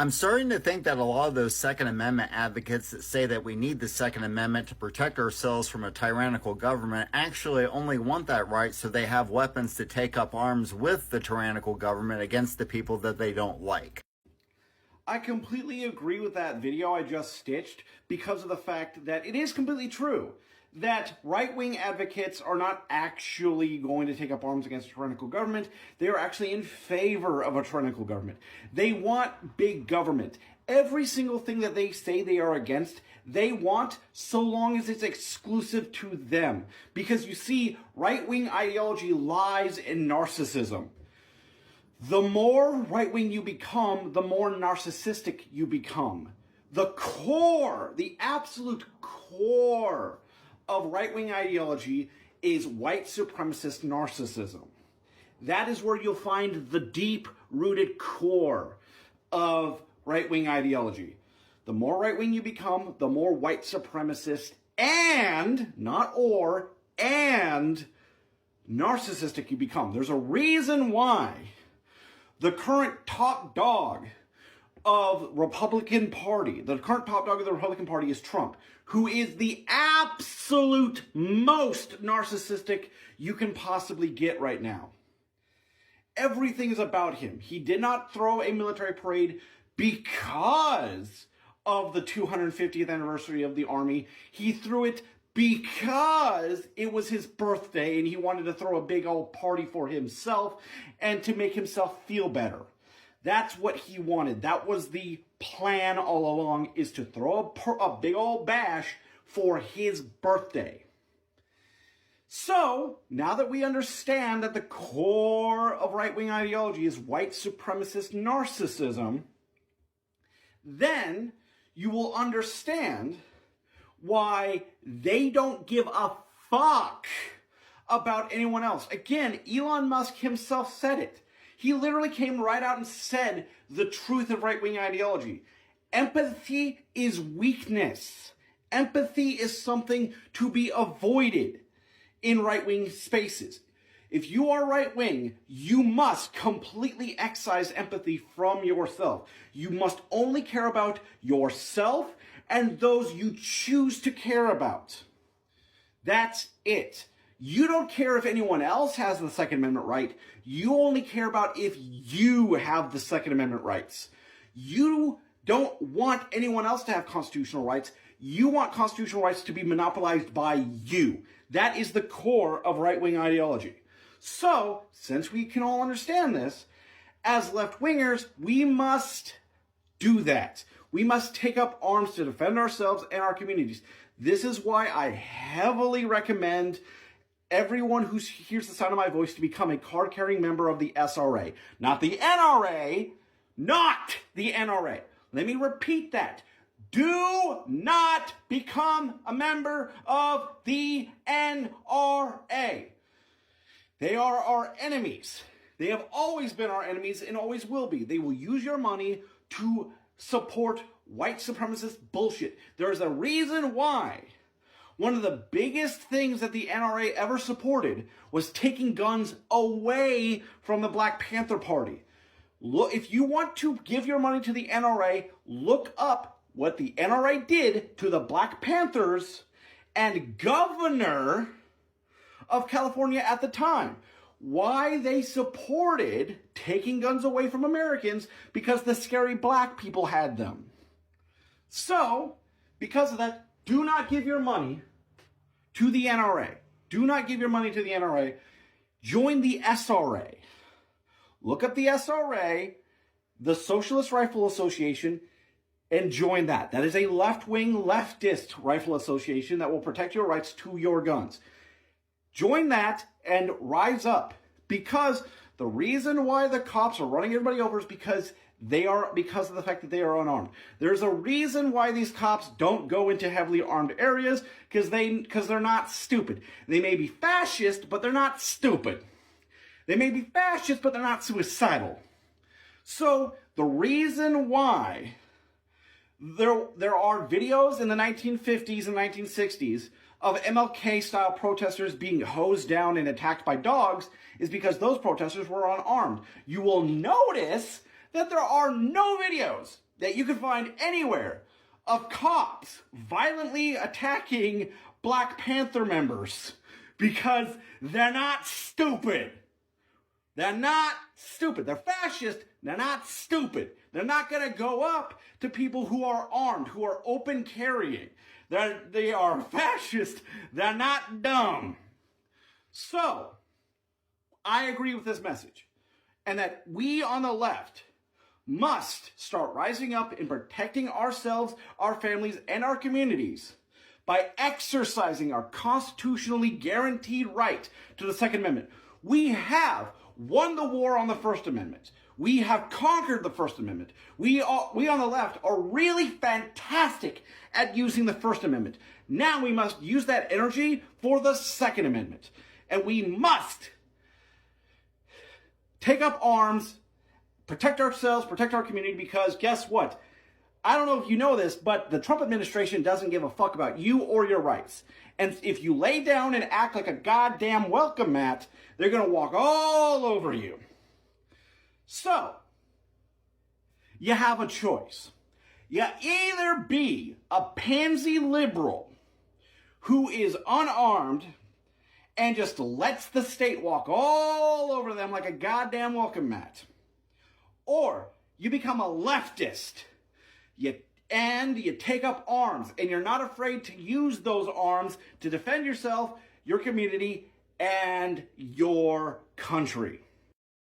I'm starting to think that a lot of those Second Amendment advocates that say that we need the Second Amendment to protect ourselves from a tyrannical government actually only want that right so they have weapons to take up arms with the tyrannical government against the people that they don't like. I completely agree with that video I just stitched because of the fact that it is completely true that right-wing advocates are not actually going to take up arms against a tyrannical government. They are actually in favor of a tyrannical government. They want big government. Every single thing that they say they are against, they want so long as it's exclusive to them. Because you see, right-wing ideology lies in narcissism. The more right-wing you become, the more narcissistic you become. The core, the absolute core of right-wing ideology is white supremacist narcissism. That is where you'll find the deep-rooted core of right-wing ideology. The more right-wing you become, the more white supremacist and, not or, and narcissistic you become. There's a reason why the current top dog of Republican Party, the current top dog of the Republican Party is Trump, who is the absolute most narcissistic you can possibly get right now. Everything is about him. He did not throw a military parade because of the 250th anniversary of the Army. He threw it because it was his birthday and he wanted to throw a big old party for himself and to make himself feel better. That's what he wanted. That was the plan all along, is to throw a big old bash for his birthday. So, now that we understand that the core of right-wing ideology is white supremacist narcissism, then you will understand why they don't give a fuck about anyone else. Again, Elon Musk himself said it. He literally came right out and said the truth of right-wing ideology. Empathy is weakness. Empathy is something to be avoided in right-wing spaces. If you are right-wing, you must completely excise empathy from yourself. You must only care about yourself and those you choose to care about. That's it. You don't care if anyone else has the Second Amendment right. You only care about if you have the Second Amendment rights. You don't want anyone else to have constitutional rights. You want constitutional rights to be monopolized by you. That is the core of right-wing ideology. So, since we can all understand this, as left-wingers, we must do that. We must take up arms to defend ourselves and our communities. This is why I heavily recommend everyone who hears the sound of my voice to become a card-carrying member of the SRA. Not the NRA. Not the NRA. Let me repeat that. Do not become a member of the NRA. They are our enemies. They have always been our enemies and always will be. They will use your money to support white supremacist bullshit. There is a reason why one of the biggest things that the NRA ever supported was taking guns away from the Black Panther Party. Look, if you want to give your money to the NRA, look up what the NRA did to the Black Panthers and governor of California at the time. Why they supported taking guns away from Americans? Because the scary black people had them. So, because of that, do not give your money to the NRA. Do not give your money to the NRA. Join the SRA. Look up the SRA, the Socialist Rifle Association, and join that. That is a left-wing, leftist rifle association that will protect your rights to your guns. Join that and rise up. Because the reason why the cops are running everybody over is because of the fact that they are unarmed. There's a reason why these cops don't go into heavily armed areas, because they're not stupid. They may be fascist, but they're not stupid. They may be fascist, but they're not suicidal. So the reason why there are videos in the 1950s and 1960s of MLK-style protesters being hosed down and attacked by dogs is because those protesters were unarmed. You will notice that there are no videos. that you can find anywhere of cops violently attacking Black Panther members because they're not stupid. They're not stupid. They're fascist. They're not stupid. They're not going to go up to people who are armed, who are open carrying. They are fascist. They're not dumb. So, I agree with this message. And that we on the left must start rising up and protecting ourselves, our families, and our communities by exercising our constitutionally guaranteed right to the Second Amendment. We have won the war on the First Amendment. We have conquered the First Amendment. We on the left are really fantastic at using the First Amendment. Now we must use that energy for the Second Amendment. And we must take up arms, protect ourselves, protect our community, because guess what? I don't know if you know this, but the Trump administration doesn't give a fuck about you or your rights. And if you lay down and act like a goddamn welcome mat, they're going to walk all over you. So, you have a choice. You either be a pansy liberal who is unarmed and just lets the state walk all over them like a goddamn welcome mat, or you become a leftist. You take up arms, and you're not afraid to use those arms to defend yourself, your community, and your country.